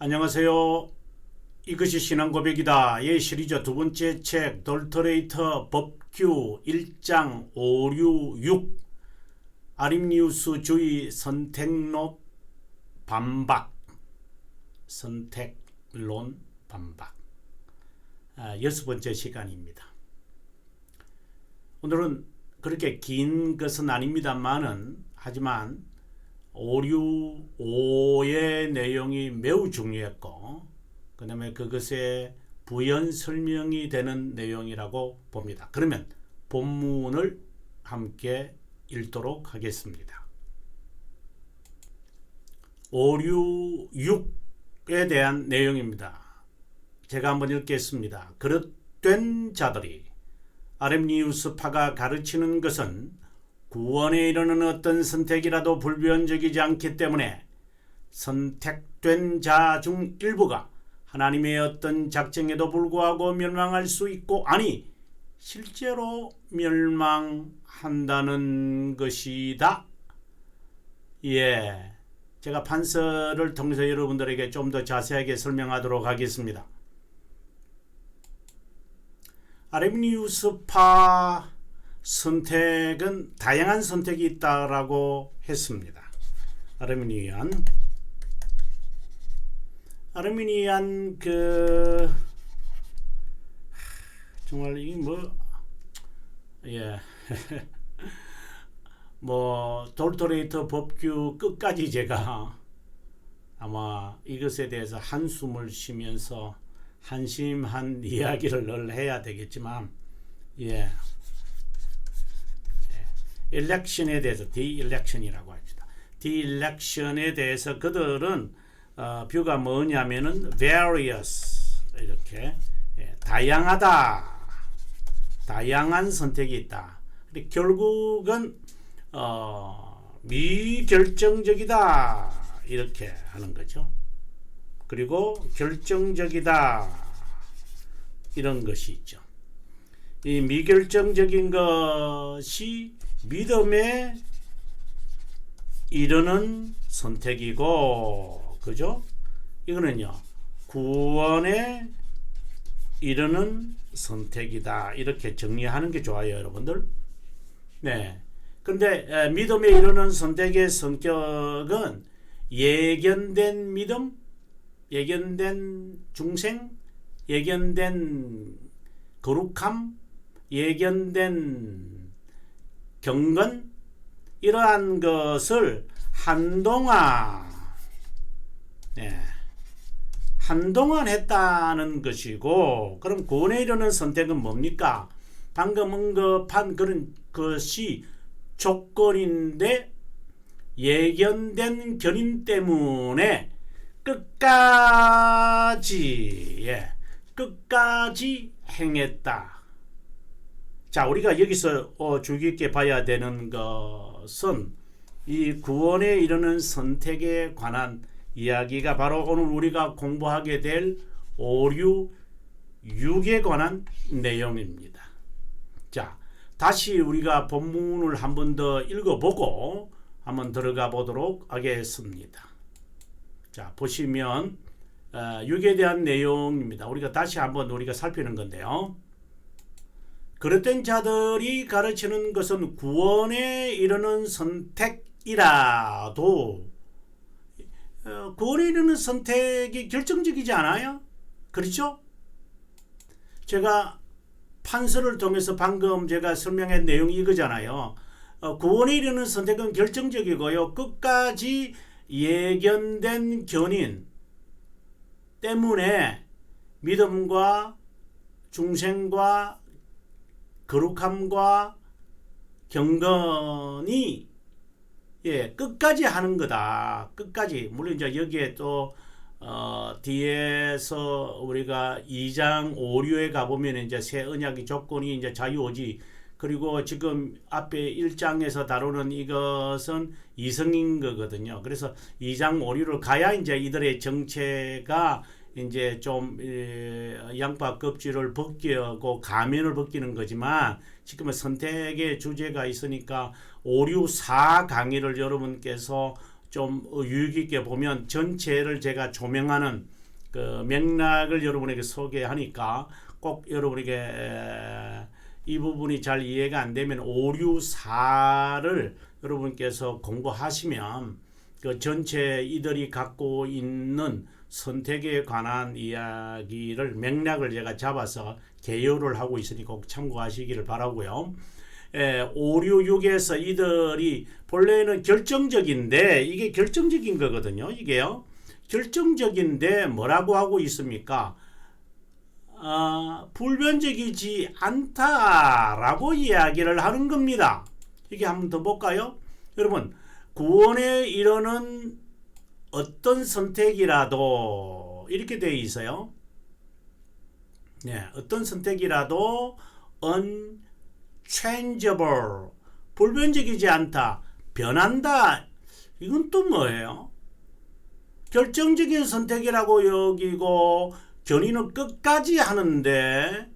안녕하세요. 이것이 신앙고백이다. 시리즈 두 번째 책 돌터레이터 법규 1장 566 아림니우스주의 선택론 반박 선택론 반박 여섯 번째 시간입니다. 오늘은 그렇게 긴 것은 아닙니다만은 하지만 565의 내용이 매우 중요했고 그 다음에 그것의 부연 설명이 되는 내용이라고 봅니다. 그러면 본문을 함께 읽도록 하겠습니다. 566에 대한 내용입니다. 제가 한번 읽겠습니다. 그릇된 자들이 아렘니우스파가 가르치는 것은 구원에 이르는 어떤 선택이라도 불변적이지 않기 때문에 선택된 자 중 일부가 하나님의 어떤 작정에도 불구하고 멸망할 수 있고 아니 실제로 멸망한다는 것이다. 제가 판서를 통해서 여러분들에게 좀 더 자세하게 설명하도록 하겠습니다. 아렘니우스파 선택은 다양한 선택이 있다라고 했습니다. 아르미니안 정말 이 돌토레이터 법규 끝까지 제가 아마 이것에 대해서 한숨을 쉬면서 한심한 이야기를 늘 해야 되겠지만 일렉션에 대해서 디일렉션이라고 합니다. 디일렉션에 대해서 그들은 뷰가 뭐냐면은 various 이렇게 다양하다, 다양한 선택이 있다. 근데 결국은 미결정적이다 이렇게 하는 거죠. 그리고 결정적이다 이런 것이 있죠. 이 미결정적인 것이 믿음에 이르는 선택이고, 그죠? 이거는요, 구원에 이르는 선택이다. 이렇게 정리하는 게 좋아요, 여러분들. 네. 근데 믿음에 이르는 선택의 성격은 예견된 믿음, 예견된 중생, 예견된 거룩함, 예견된 경건 이러한 것을 한동안 했다는 것이고, 그럼 구원에 이르는 선택은 뭡니까? 방금 언급한 그런 것이 조건인데 예견된 견인 때문에 끝까지 행했다. 자, 우리가 여기서 주의 깊게 봐야 되는 것은 이 구원에 이르는 선택에 관한 이야기가 바로 오늘 우리가 공부하게 될 566에 관한 내용입니다. 자, 다시 우리가 본문을 한 번 더 읽어보고 한번 들어가 보도록 하겠습니다. 자, 보시면 6에 대한 내용입니다. 우리가 다시 한번 우리가 살피는 건데요. 그릇된 자들이 가르치는 것은 구원에 이르는 선택이라도 구원에 이르는 선택이 결정적이지 않아요? 그렇죠? 제가 판서를 통해서 방금 제가 설명한 내용이 이거잖아요. 구원에 이르는 선택은 결정적이고요. 끝까지 예견된 견인 때문에 믿음과 중생과 거룩함과 경건이 끝까지 하는 거다. 끝까지. 물론 이제 여기에 또 뒤에서 우리가 2장 5류에 가보면 이제 새 언약의 조건이 이제 자유오직, 그리고 지금 앞에 1장에서 다루는 이것은 이성인 거거든요. 그래서 2장 5류를 가야 이제 이들의 정체가 이제 좀 양파 껍질을 벗기고 가면을 벗기는 거지만 지금은 선택의 주제가 있으니까 5, 6, 4 강의를 여러분께서 좀 유익 있게 보면 전체를 제가 조명하는 그 맥락을 여러분에게 소개하니까 꼭 여러분에게 이 부분이 잘 이해가 안 되면 오류사를 여러분께서 공부하시면 그 전체 이들이 갖고 있는 선택에 관한 이야기를 맥락을 제가 잡아서 개요를 하고 있으니 꼭 참고하시기를 바라고요. 오류 6에서 이들이 본래는 결정적인데 이게 결정적인 거거든요. 이게요. 결정적인데 뭐라고 하고 있습니까? 불변적이지 않다라고 이야기를 하는 겁니다. 이게 한번 더 볼까요? 여러분, 구원에 이르는 어떤 선택이라도 이렇게 되어 있어요. 네, 어떤 선택이라도 unchangeable, 불변적이지 않다, 변한다. 이건 또 뭐예요? 결정적인 선택이라고 여기고 견인은 끝까지 하는데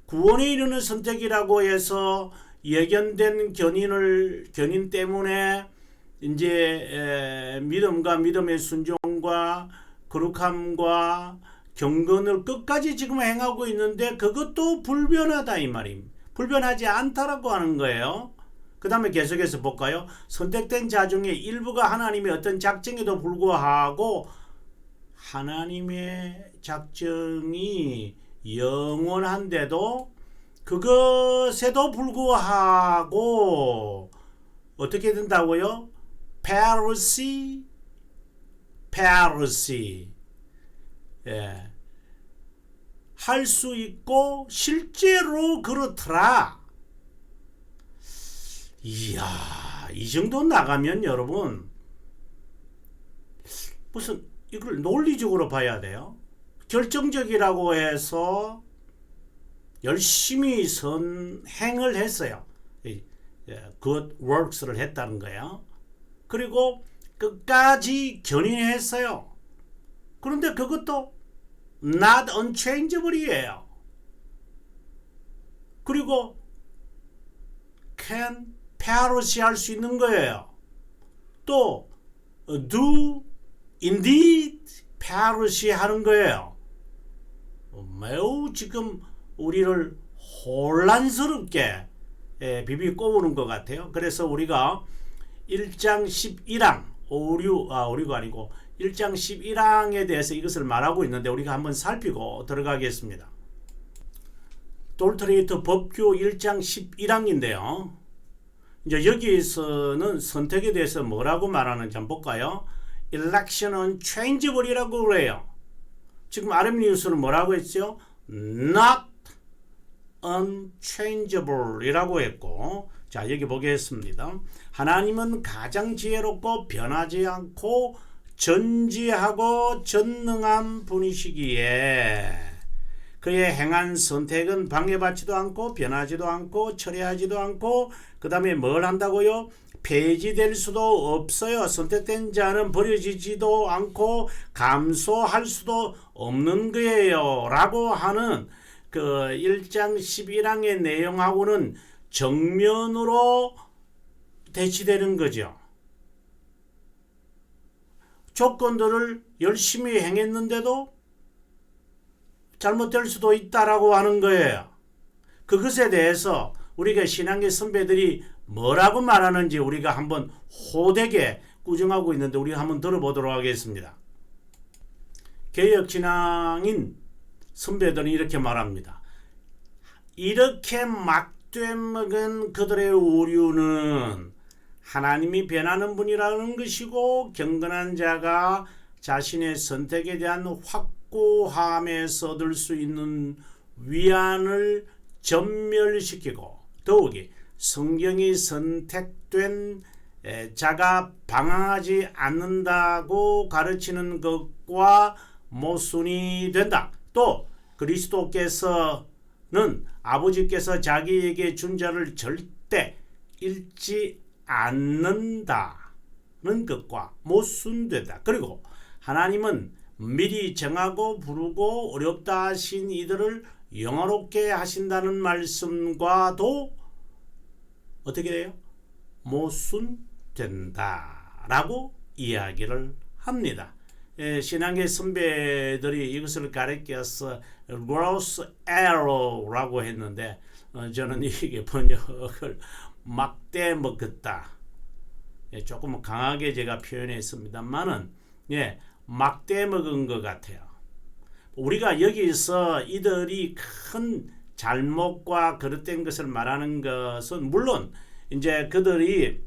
구원에 이르는 선택이라고 해서 예견된 견인 때문에 이제 믿음과 믿음의 순종과 거룩함과 경건을 끝까지 지금 행하고 있는데 그것도 불변하다 이 말입니다. 불변하지 않다라고 하는 거예요. 그 다음에 계속해서 볼까요? 선택된 자 중에 일부가 하나님의 어떤 작정에도 불구하고 하나님의 작정이 영원한데도 그것에도 불구하고 어떻게 된다고요? Parousia. 예. 할 수 있고 실제로 그렇더라. 이야, 이 정도 나가면 여러분 무슨 이걸 논리적으로 봐야 돼요. 결정적이라고 해서 열심히 선행을 했어요. good works를 했다는 거예요. 그리고 끝까지 견인했어요. 그런데 그것도 not unchangeable이에요. 그리고 can parity 할 수 있는 거예요. 또 do indeed parity 하는 거예요. 매우 지금 우리를 혼란스럽게 비비 꼬부는 것 같아요. 그래서 우리가 1장 11항 오류가 아니고 1장 11항에 대해서 이것을 말하고 있는데 우리가 한번 살피고 들어가겠습니다. 돌트레이터 법규 1장 11항인데요. 이제 여기에서는 선택에 대해서 뭐라고 말하는지 한번 볼까요? Election은 changeable이라고 그래요. 지금 아르미니우스는 뭐라고 했죠? Not unchangeable 이라고 했고, 자 여기 보겠습니다. 하나님은 가장 지혜롭고 변하지 않고 전지하고 전능한 분이시기에 그의 행한 선택은 방해받지도 않고 변하지도 않고 철회하지도 않고 그 다음에 뭘 한다고요? 폐지될 수도 없어요. 선택된 자는 버려지지도 않고 감소할 수도 없는 거예요 라고 하는 그 1장 11항의 내용하고는 정면으로 대치되는 거죠. 조건들을 열심히 행했는데도 잘못될 수도 있다라고 하는 거예요. 그것에 대해서 우리가 신앙의 선배들이 뭐라고 말하는지 우리가 한번 호되게 꾸정하고 있는데 우리가 한번 들어보도록 하겠습니다. 개혁신앙인 선배들은 이렇게 말합니다. 이렇게 막되먹은 그들의 오류는 하나님이 변하는 분이라는 것이고 경건한 자가 자신의 선택에 대한 확고함에서 얻을 수 있는 위안을 전멸시키고 더욱이 성경이 선택된 자가 방황하지 않는다고 가르치는 것과 모순이 된다. 또 그리스도께서는 아버지께서 자기에게 준 자를 절대 잃지 않는다는 것과 모순된다. 그리고 하나님은 미리 정하고 부르고 어렵다 하신 이들을 영화롭게 하신다는 말씀과도 어떻게 돼요? 모순된다 라고 이야기를 합니다. 신앙의 선배들이 이것을 가르쳐서 gross arrow라고 했는데 저는 이게 번역을 막대 먹었다. 조금 강하게 제가 표현했습니다만은 막대 먹은 것 같아요. 우리가 여기서 이들이 큰 잘못과 그릇된 것을 말하는 것은 물론 이제 그들이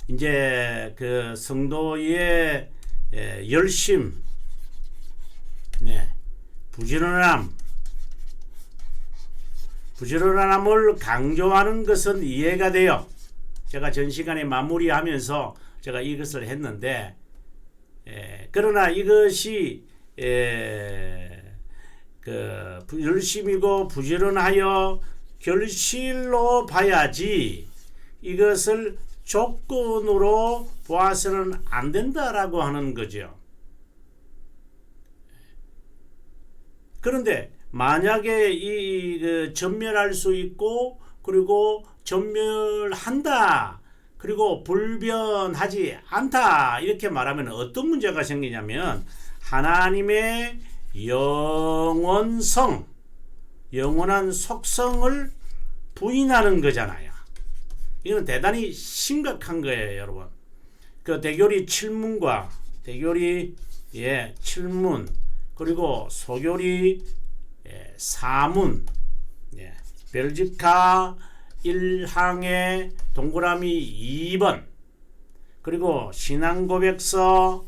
이제 그 성도의 열심, 부지런함을 강조하는 것은 이해가 돼요. 제가 전 시간에 마무리하면서 제가 이것을 했는데, 그러나 이것이 그 열심이고 부지런하여 결실로 봐야지 이것을 조건으로 보아서는 안 된다라고 하는 거죠. 그런데 만약에 전멸할 수 있고 그리고 전멸한다 그리고 불변하지 않다 이렇게 말하면 어떤 문제가 생기냐면 하나님의 영원성, 영원한 속성을 부인하는 거잖아요. 이건 대단히 심각한 거예요, 여러분. 그 대교리 7문과 대교리 7문 그리고 소교리 4문, 벨지카 1항의 동그라미 2번 그리고 신앙고백서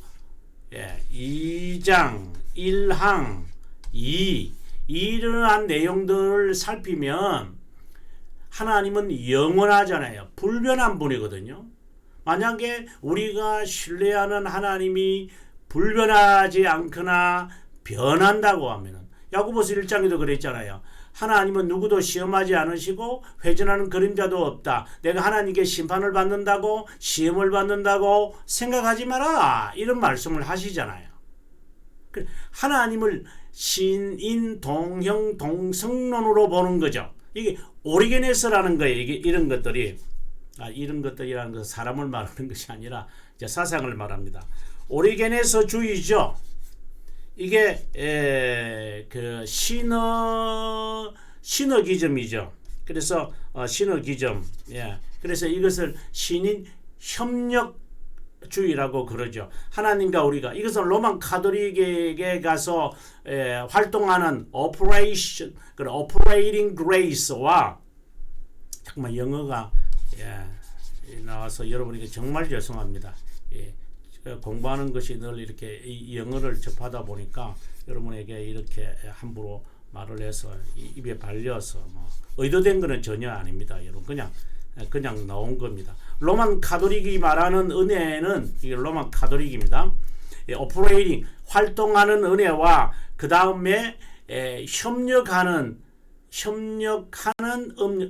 2장 1항 2 이러한 내용들을 살피면 하나님은 영원하잖아요. 불변한 분이거든요. 만약에 우리가 신뢰하는 하나님이 불변하지 않거나 변한다고 하면은 야고보서 1장에도 그랬잖아요. 하나님은 누구도 시험하지 않으시고 회전하는 그림자도 없다. 내가 하나님께 심판을 받는다고 시험을 받는다고 생각하지 마라. 이런 말씀을 하시잖아요. 하나님을 신인 동형 동성론으로 보는 거죠. 이게 오리게네스라는 거예요. 이게 이런 것들이 이런 것들이라는 것은 사람을 말하는 것이 아니라 이제 사상을 말합니다. 오리게네스 주의죠. 이게 그 시너기즘이죠. 그래서 시너기즘. 그래서 이것을 신인 협력주의라고 그러죠. 하나님과 우리가 이것은 로만 카톨릭에 가서 활동하는 오퍼레이션, 오퍼레이팅 그레이스와 정말 영어가 나와서 여러분에게 정말 죄송합니다. 공부하는 것이 늘 이렇게 이 영어를 접하다 보니까 여러분에게 이렇게 함부로 말을 해서 입에 발려서 뭐 의도된 것은 전혀 아닙니다. 여러분 그냥 나온 겁니다. 로만 카톨릭이 말하는 은혜는 이게 로만 카톨릭입니다. 오퍼레이팅 활동하는 은혜와 그 다음에 협력하는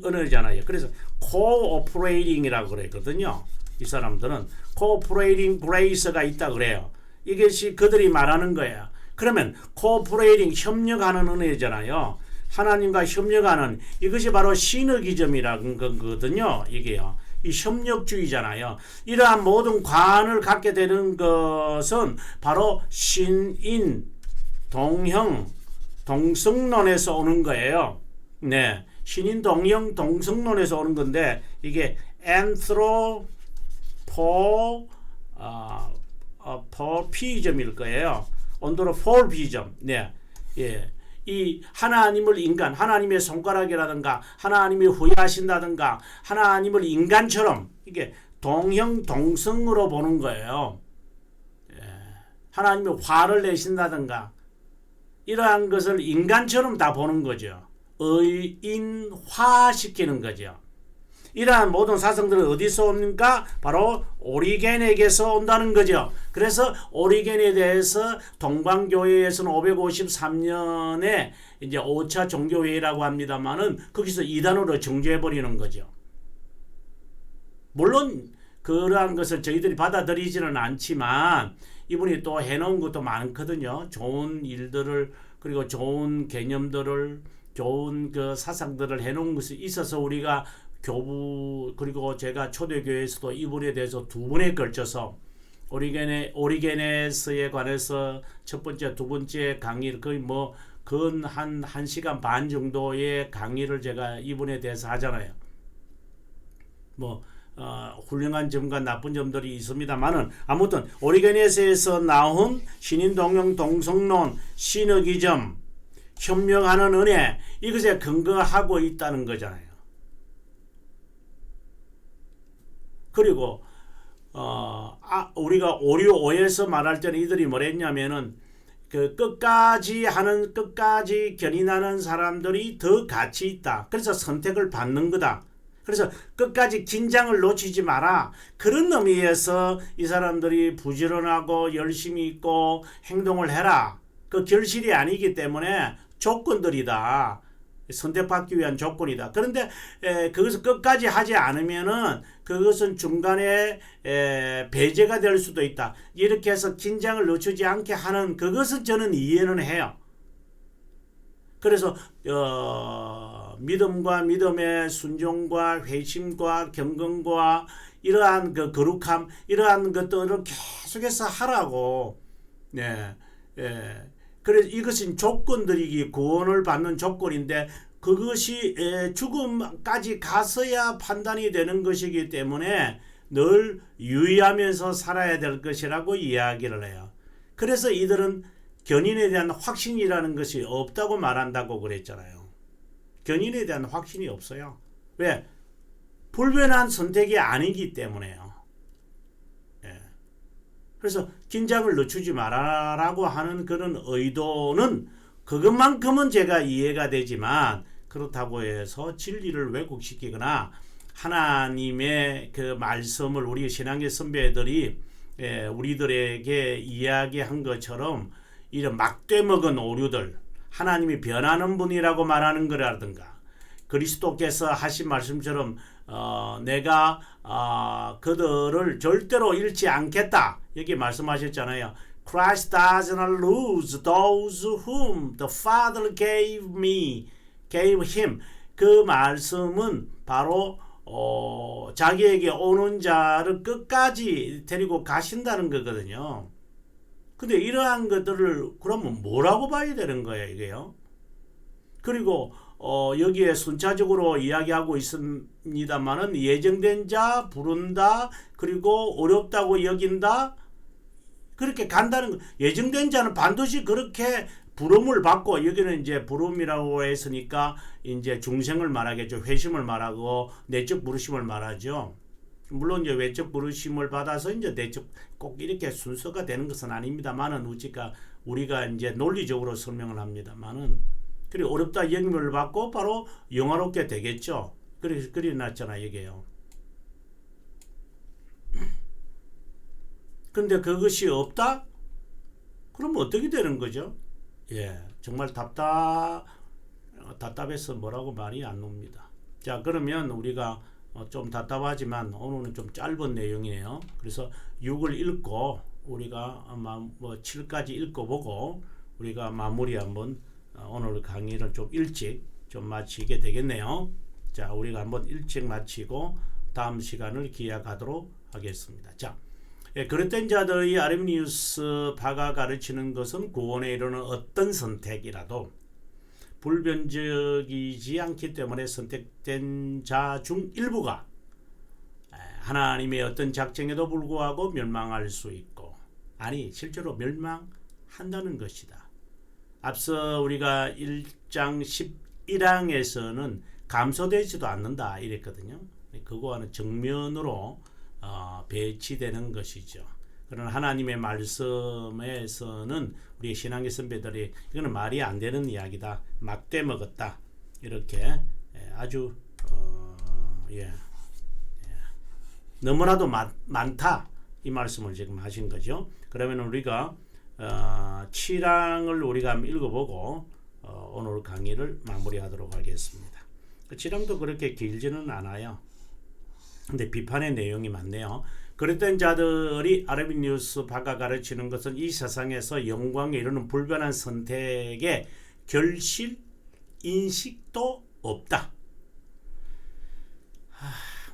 은혜잖아요. 그래서 코오퍼레이팅이라고 그랬거든요. 이 사람들은 코오퍼레이팅 그레이스가 있다 그래요. 이것이 그들이 말하는 거예요. 그러면 코오퍼레이팅 협력하는 은혜잖아요. 하나님과 협력하는 이것이 바로 시너기즘이라는 거거든요. 이게요. 이 협력주의잖아요. 이러한 모든 관을 갖게 되는 것은 바로 신인 동형 동성론에서 오는 거예요. 네, 신인 동형 동성론에서 오는 건데 이게 포피즘일 거예요. 온도로 폴피즘. 네, 이 하나님을 인간, 하나님의 손가락이라든가 하나님이 후회하신다든가 하나님을 인간처럼 이게 동형 동성으로 보는 거예요. 하나님이 화를 내신다든가 이러한 것을 인간처럼 다 보는 거죠. 의인화시키는 거죠. 이러한 모든 사상들은 어디서 옵니까? 바로 오리겐에게서 온다는 거죠. 그래서 오리겐에 대해서 동방교회에서는 553년에 이제 5차 종교회의라고 합니다만은 거기서 이단으로 정죄해버리는 거죠. 물론 그러한 것을 저희들이 받아들이지는 않지만 이분이 또 해놓은 것도 많거든요. 좋은 일들을 그리고 좋은 개념들을 좋은 그 사상들을 해놓은 것이 있어서 우리가 교부 그리고 제가 초대교회에서도 이분에 대해서 두 번에 걸쳐서 오리게네스에 관해서 첫 번째, 두 번째 강의 거의 뭐 근 한 1시간 반 정도의 강의를 제가 이분에 대해서 하잖아요. 뭐 훌륭한 점과 나쁜 점들이 있습니다만은 아무튼 오리게네스에서 나온 신인동용 동성론, 신의기점, 현명하는 은혜 이것에 근거하고 있다는 거잖아요. 그리고 우리가 오류오에서 말할 때는 이들이 뭐랬냐면은 그 끝까지 견인하는 사람들이 더 가치 있다. 그래서 선택을 받는 거다. 그래서 끝까지 긴장을 놓치지 마라. 그런 의미에서 이 사람들이 부지런하고 열심히 있고 행동을 해라. 그 결실이 아니기 때문에 조건들이다. 선택받기 위한 조건이다. 그런데 그것을 끝까지 하지 않으면은 그것은 중간에 배제가 될 수도 있다. 이렇게 해서 긴장을 늦추지 않게 하는 그것은 저는 이해는 해요. 그래서 믿음과 믿음의 순종과 회심과 경건과 이러한 그 거룩함 이러한 것들을 계속해서 하라고. 네. 그래서 이것은 조건들이기 구원을 받는 조건인데 그것이 죽음까지 가서야 판단이 되는 것이기 때문에 늘 유의하면서 살아야 될 것이라고 이야기를 해요. 그래서 이들은 견인에 대한 확신이라는 것이 없다고 말한다고 그랬잖아요. 견인에 대한 확신이 없어요. 왜? 불변한 선택이 아니기 때문에요. 그래서 긴장을 늦추지 말아라고 하는 그런 의도는 그것만큼은 제가 이해가 되지만 그렇다고 해서 진리를 왜곡시키거나 하나님의 그 말씀을 우리 신앙의 선배들이 우리들에게 이야기한 것처럼 이런 막되먹은 오류들 하나님이 변하는 분이라고 말하는 거라든가 그리스도께서 하신 말씀처럼 내가 그들을 절대로 잃지 않겠다. 여기 말씀하셨잖아요. Christ does not lose those whom the Father gave him. 그 말씀은 바로 자기에게 오는 자를 끝까지 데리고 가신다는 거거든요. 근데 이러한 것들을 그러면 뭐라고 봐야 되는 거예요, 이게요? 그리고 여기에 순차적으로 이야기하고 있습니다만은 예정된 자 부른다 그리고 어렵다고 여긴다 그렇게 간다는 거. 예정된 자는 반드시 그렇게 부름을 받고 여기는 이제 부름이라고 했으니까 이제 중생을 말하겠죠. 회심을 말하고 내적 부르심을 말하죠. 물론 이제 외적 부르심을 받아서 이제 내적 꼭 이렇게 순서가 되는 것은 아닙니다만은 우리가 이제 논리적으로 설명을 합니다만은 그리고 어렵다 영임을 받고 바로 영화롭게 되겠죠. 그래서 그려놨잖아 이게요. 근데 그것이 없다? 그러면 어떻게 되는 거죠? 정말 답답해서 뭐라고 말이 안 놉니다. 자, 그러면 우리가 좀 답답하지만 오늘은 좀 짧은 내용이에요. 그래서 6을 읽고 우리가 아마 뭐 7까지 읽어보고 우리가 마무리 한번 오늘 강의를 좀 일찍 좀 마치게 되겠네요. 자, 우리가 한번 일찍 마치고 다음 시간을 기약하도록 하겠습니다. 자, 그릇된 자들의 아르미니우스파가 가르치는 것은 구원에 이르는 어떤 선택이라도 불변적이지 않기 때문에 선택된 자 중 일부가 하나님의 어떤 작정에도 불구하고 멸망할 수 있고 실제로 멸망한다는 것이다. 앞서 우리가 1장 11항에서는 감소되지도 않는다 이랬거든요. 그거와는 정면으로 배치되는 것이죠. 그러나 하나님의 말씀에서는 우리 신앙의 선배들이 이거는 말이 안 되는 이야기다. 막대 먹었다. 이렇게 아주 너무나도 많다. 이 말씀을 지금 하신 거죠. 그러면 우리가 7항을 우리가 한번 읽어보고 오늘 강의를 마무리하도록 하겠습니다. 7항도 그렇게 길지는 않아요. 근데 비판의 내용이 많네요. 그랬던 자들이 아르미니우스파가 가르치는 것은 이 세상에서 영광에 이르는 불변한 선택의 결실 인식도 없다.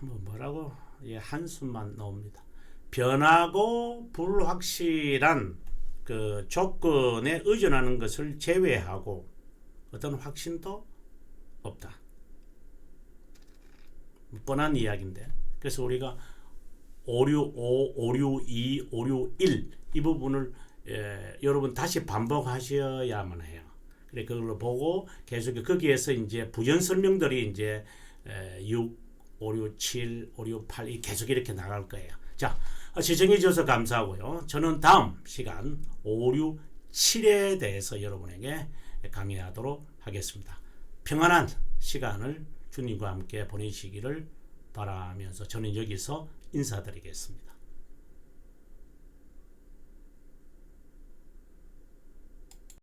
뭐라고 한숨만 나옵니다. 변하고 불확실한 그 조건에 의존하는 것을 제외하고 어떤 확신도 없다. 뻔한 이야기인데, 그래서 우리가 565, 562, 561 이 부분을 여러분 다시 반복하셔야만 해요. 그래 그걸로 보고 계속 거기에서 이제 부연 설명들이 이제 6, 567, 568 이 계속 이렇게 나갈 거예요. 자, 시청해 주셔서 감사하고요. 저는 다음 시간 567에 대해서 여러분에게 강의하도록 하겠습니다. 평안한 시간을 주님과 함께 보내시기를 바라면서 저는 여기서 인사드리겠습니다.